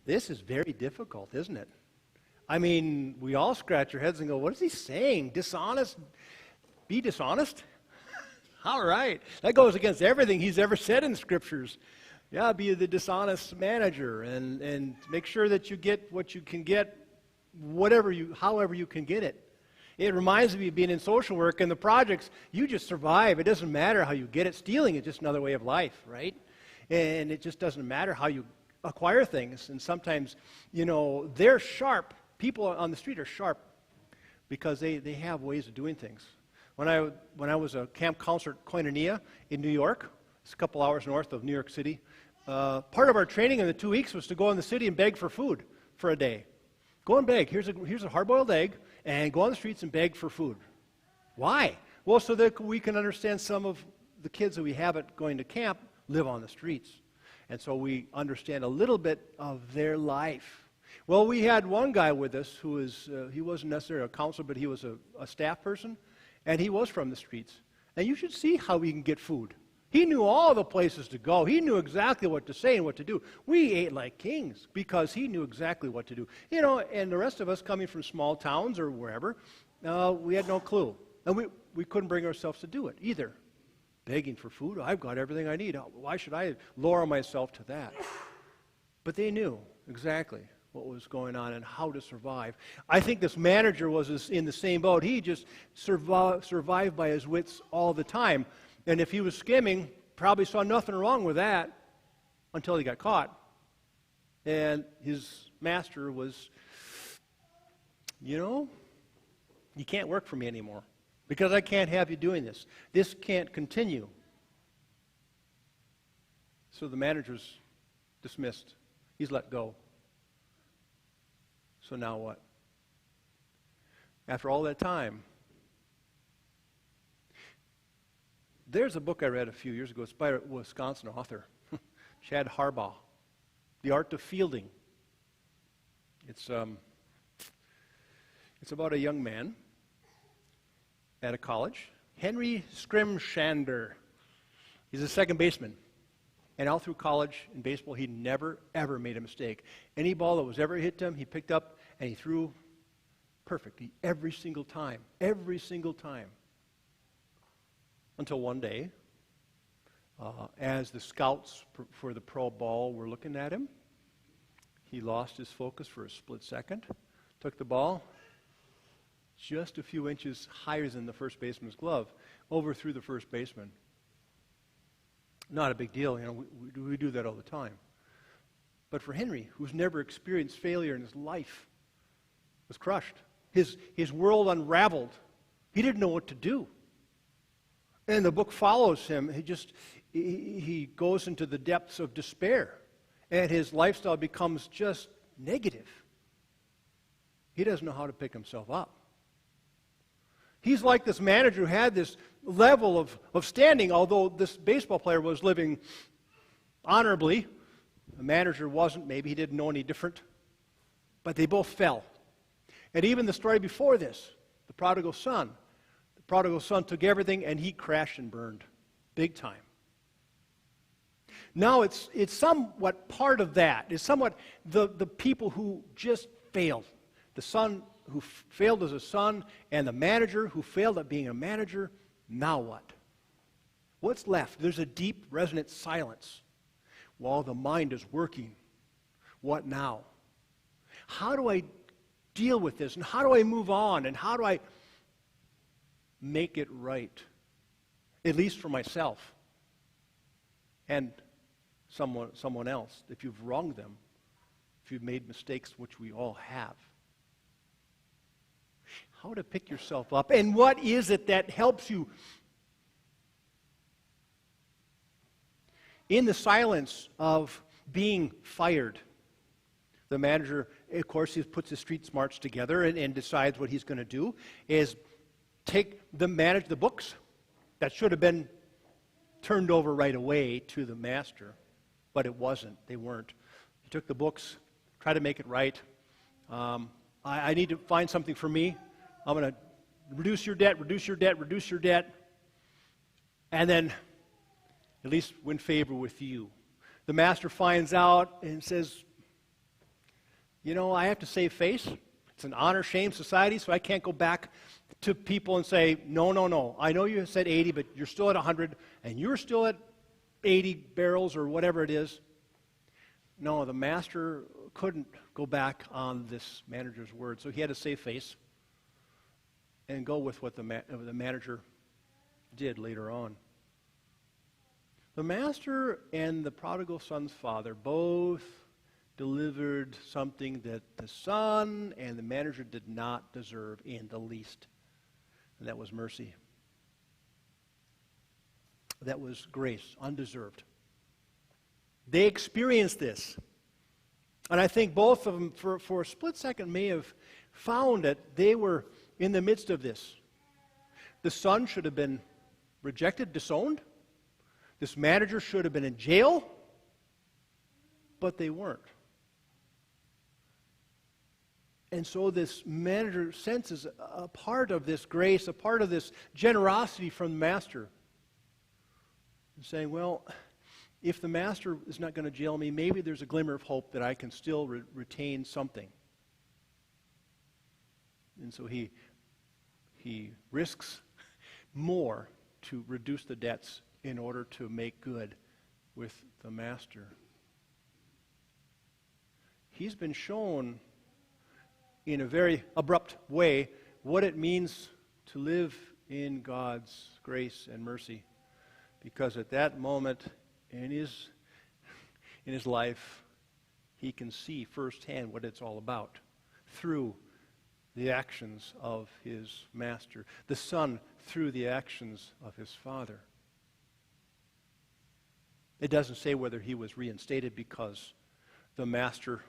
This is very difficult, isn't it? I mean, we all scratch our heads and go, what is he saying? Dishonest? Be dishonest? All right. That goes against everything he's ever said in Scriptures. Yeah, be the dishonest manager and make sure that you get what you can get, however you can get it. It reminds me of being in social work and the projects, you just survive. It doesn't matter how you get it. Stealing is just another way of life, right? And it just doesn't matter how you acquire things. And sometimes, they're sharp. People on the street are sharp because they have ways of doing things. When I was a camp counselor at Koinonia in New York, it's a couple hours north of New York City, part of our training in the 2 weeks was to go in the city and beg for food for a day. Go and beg. Here's a hard-boiled egg, and go on the streets and beg for food. Why? Well, so that we can understand some of the kids that we have going to camp live on the streets. And so we understand a little bit of their life. Well, we had one guy with us who he wasn't necessarily a counselor, but he was a staff person, and he was from the streets. And you should see how he can get food. He knew all the places to go. He knew exactly what to say and what to do. We ate like kings because he knew exactly what to do. And the rest of us coming from small towns or wherever, we had no clue. And we couldn't bring ourselves to do it either. Begging for food, I've got everything I need. Why should I lower myself to that? But they knew exactly what was going on and how to survive. I think this manager was in the same boat. He just survived by his wits all the time. And if he was skimming, probably saw nothing wrong with that until he got caught. And his master was, you can't work for me anymore because I can't have you doing this. This can't continue. So the manager's dismissed. He's let go. So now what? After all that time, there's a book I read a few years ago. It's by a Wisconsin author, Chad Harbaugh, The Art of Fielding. It's about a young man at a college, Henry Scrimshander. He's a second baseman. And all through college in baseball, he never, ever made a mistake. Any ball that was ever hit to him, he picked up and he threw perfectly every single time. Every single time. Until one day, as the scouts for the pro ball were looking at him, he lost his focus for a split second, took the ball just a few inches higher than the first baseman's glove, overthrew the first baseman. Not a big deal, we do that all the time. But for Henry, who's never experienced failure in his life, was crushed. His world unraveled. He didn't know what to do. And the book follows him. He goes into the depths of despair, and his lifestyle becomes just negative. He doesn't know how to pick himself up. He's like this manager who had this level of standing, although this baseball player was living honorably. The manager wasn't. Maybe he didn't know any different. But they both fell. And even the story before this, the prodigal son took everything and he crashed and burned big time. Now it's somewhat part of that. It's somewhat the people who just failed. The son who failed as a son and the manager who failed at being a manager. Now what? What's left? There's a deep, resonant silence while the mind is working. What now? How do I deal with this? And how do I move on? And how do I make it right? At least for myself and someone else. If you've wronged them, if you've made mistakes, which we all have. How to pick yourself up, and what is it that helps you in the silence of being fired? The manager, of course, he puts his street smarts together and decides what he's going to do is manage the books that should have been turned over right away to the master, but it wasn't. They weren't. He took the books, tried to make it right. I need to find something for me. I'm going to reduce your debt, reduce your debt, reduce your debt, and then at least win favor with you. The master finds out and says, I have to save face. It's an honor-shame society, so I can't go back to people and say, no. I know you said 80, but you're still at 100, and you're still at 80 barrels or whatever it is. No, the master couldn't go back on this manager's word, so he had to save face and go with what the manager did later on. The master and the prodigal son's father both delivered something that the son and the manager did not deserve in the least, and that was mercy. That was grace, undeserved. They experienced this. And I think both of them, for a split second, may have found that they were in the midst of this. The son should have been rejected, disowned. This manager should have been in jail, but they weren't. And so this manager senses a part of this grace, a part of this generosity from the master. And saying, well, if the master is not going to jail me, maybe there's a glimmer of hope that I can still retain something. And so he risks more to reduce the debts in order to make good with the master. He's been shown in a very abrupt way what it means to live in God's grace and mercy. Because at that moment in his life, he can see firsthand what it's all about through the actions of his master. The son through the actions of his father. It doesn't say whether he was reinstated because the master,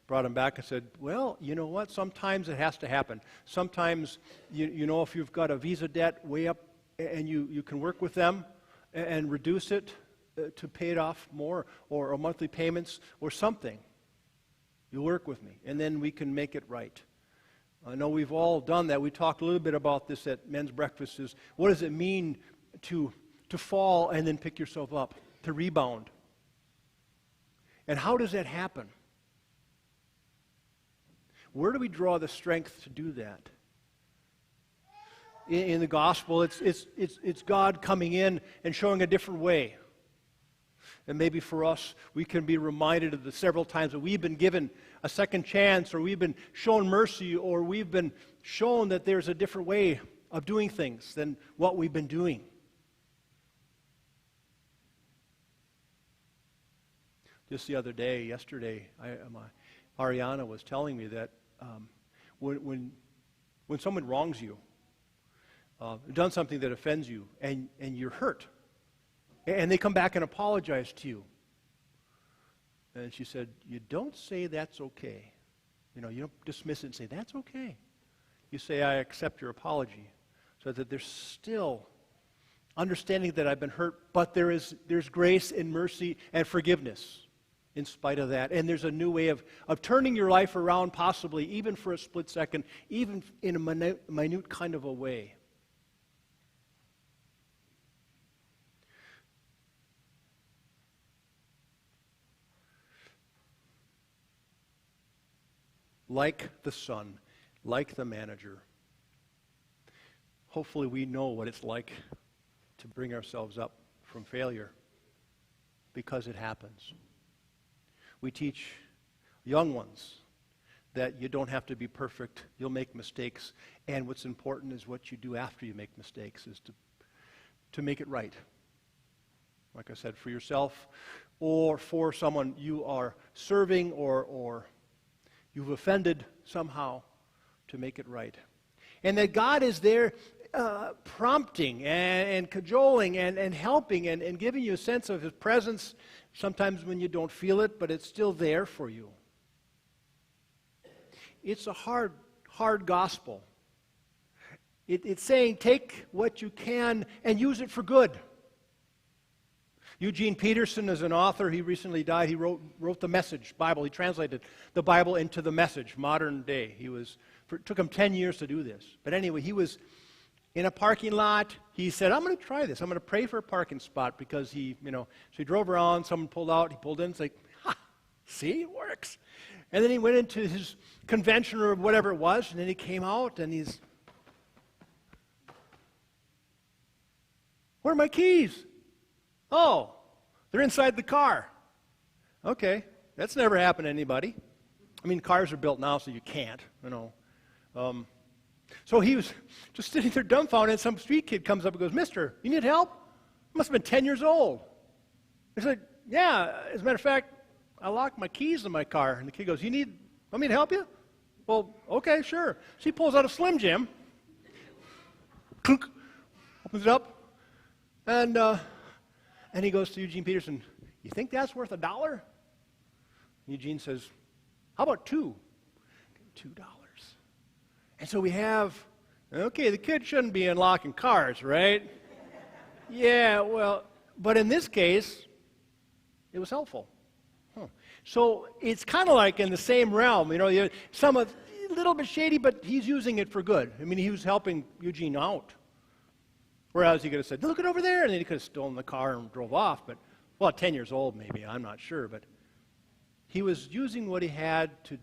brought him back and said, well, you know what? Sometimes it has to happen. Sometimes, if you've got a visa debt way up and you can work with them and reduce it to pay it off more or monthly payments or something. You work with me, and then we can make it right. I know we've all done that. We talked a little bit about this at men's breakfast. Is what does it mean to fall and then pick yourself up, to rebound? And how does that happen? Where do we draw the strength to do that? In the gospel, it's God coming in and showing a different way. And maybe for us, we can be reminded of the several times that we've been given a second chance, or we've been shown mercy, or we've been shown that there's a different way of doing things than what we've been doing. Just the other day, yesterday, Ariana was telling me that when someone wrongs you, done something that offends you, and you're hurt, and they come back and apologize to you. And she said, you don't say that's okay. You don't dismiss it and say, that's okay. You say, I accept your apology. So that there's still understanding that I've been hurt, but there's grace and mercy and forgiveness in spite of that. And there's a new way of turning your life around, possibly, even for a split second, even in a minute kind of a way. Like the son, like the manager. Hopefully we know what it's like to bring ourselves up from failure, because it happens. We teach young ones that you don't have to be perfect. You'll make mistakes. And what's important is what you do after you make mistakes, is to make it right. Like I said, for yourself or for someone you are serving or you've offended somehow, to make it right. And that God is there prompting and cajoling and helping and giving you a sense of His presence, sometimes when you don't feel it, but it's still there for you. It's a hard gospel. It's saying take what you can and use it for good. Eugene Peterson is an author. He recently died. He wrote the Message Bible. He translated the Bible into the Message, modern day. It took him 10 years to do this. But anyway, he was in a parking lot. He said, I'm going to try this. I'm going to pray for a parking spot, because so he drove around. Someone pulled out. He pulled in. It's like, see, it works. And then he went into his convention or whatever it was, and then he came out and he's, where are my keys? Oh, they're inside the car. Okay, that's never happened to anybody. I mean, cars are built now, so you can't, you know. So he was just sitting there dumbfounded, and some street kid comes up and goes, "Mister, you need help?" He must have been 10 years old. He said, "Yeah, as a matter of fact, I locked my keys in my car." And the kid goes, "Want me to help you?" "Well, okay, sure." So he pulls out a Slim Jim, clunk, opens it up, and he goes to Eugene Peterson, "You think that's worth $1?" Eugene says, "How about $2?" $2. And so we have, okay, the kid shouldn't be unlocking cars, right? Yeah, well, but in this case, it was helpful. So it's kind of like in the same realm, you know, some of a little bit shady, but he's using it for good. I mean, he was helping Eugene out. Whereas he could have said, "Look it over there," and then he could have stolen the car and drove off. But, well, at 10 years old maybe, I'm not sure. But he was using what he had to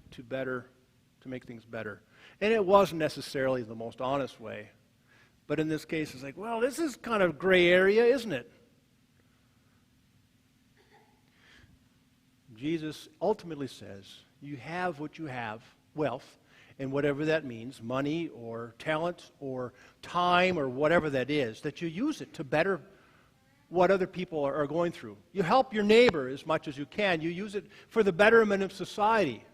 make things better. And it wasn't necessarily the most honest way. But in this case, it's like, well, this is kind of gray area, isn't it? Jesus ultimately says, you have what you have, wealth, and whatever that means, money or talent or time or whatever that is, that you use it to better what other people are going through. You help your neighbor as much as you can. You use it for the betterment of society.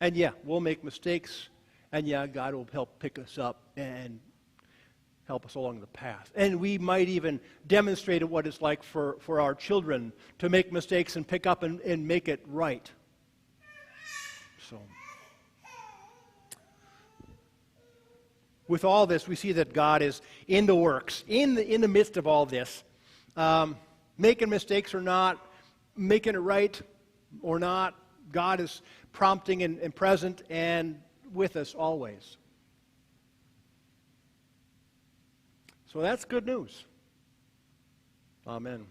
And yeah, we'll make mistakes, and yeah, God will help pick us up and help us along the path. And we might even demonstrate what it's like for our children to make mistakes and pick up and make it right. So, with all this, we see that God is in the works, in the midst of all this, making mistakes or not, making it right or not. God is prompting and present and with us always. So that's good news. Amen.